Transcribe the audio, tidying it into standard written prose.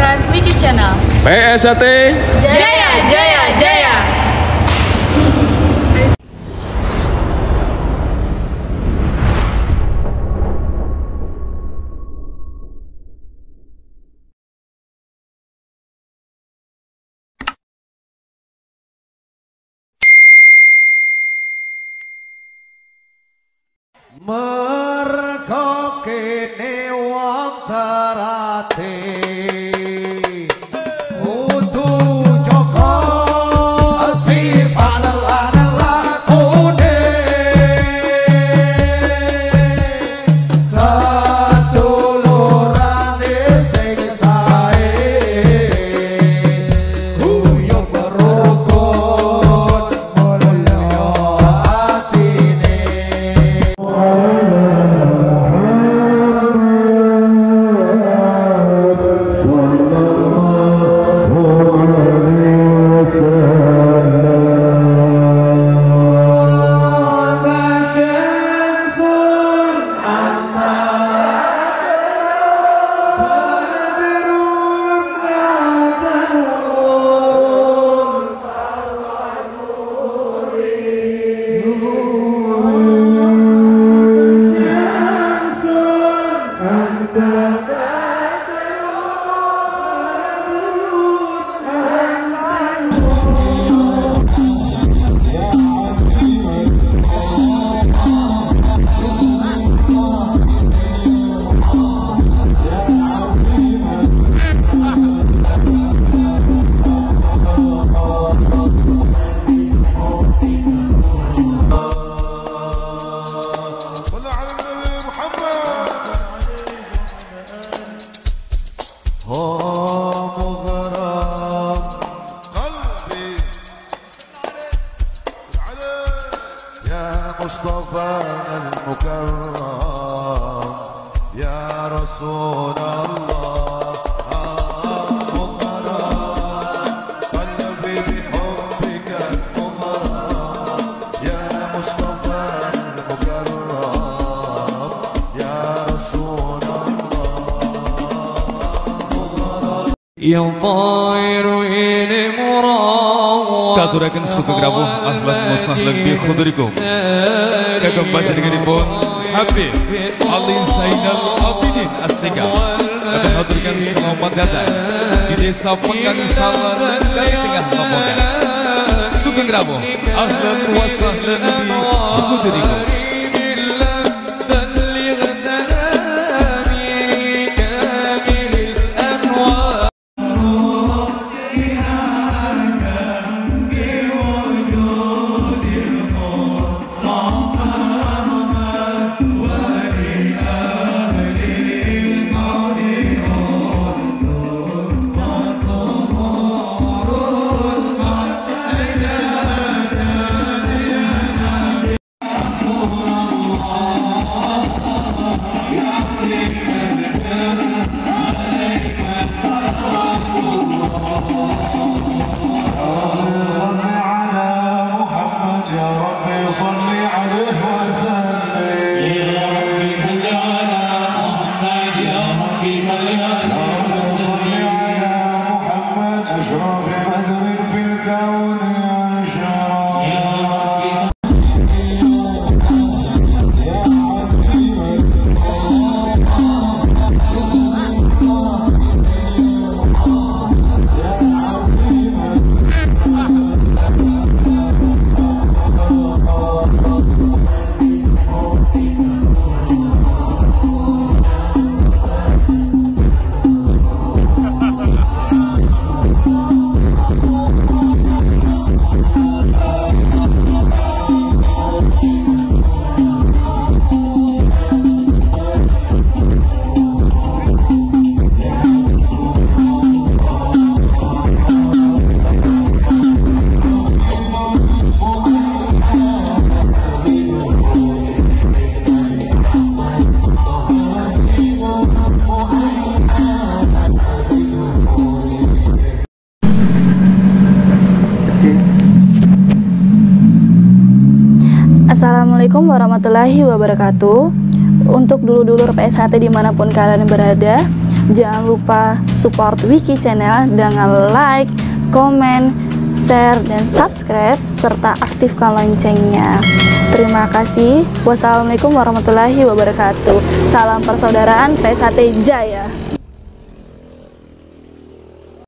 saksikan Wiji Channel. PSAT Jaya, jaya, jaya. Mergo kene wong terate kudu jaga sifat lakune sedulurane sing sae guyu rukun mulya atine. مصطفى المكرم يا رسول الله مغرم قلبي بحبك مغرم يا مصطفى المكرم يا رسول الله يطير إلى مرام كاتوركن سكرابو أهلا وسهلا بحضوركم كم panjenenganipun Habib Ali Zainal Abidin Astika akan haturkan selamat datang di desa Pengkanisalan dari tengah Lamongan. Sugeng rawuh ahlan wa sahlan bi hudurikum. Assalamualaikum warahmatullahi wabarakatuh. Untuk dulur-dulur PSAT dimanapun kalian berada, Jangan lupa support Wiki Channel dengan like, komen, share, dan subscribe, serta aktifkan loncengnya. Terima kasih. Wassalamualaikum warahmatullahi wabarakatuh. Salam persaudaraan PSHT Jaya.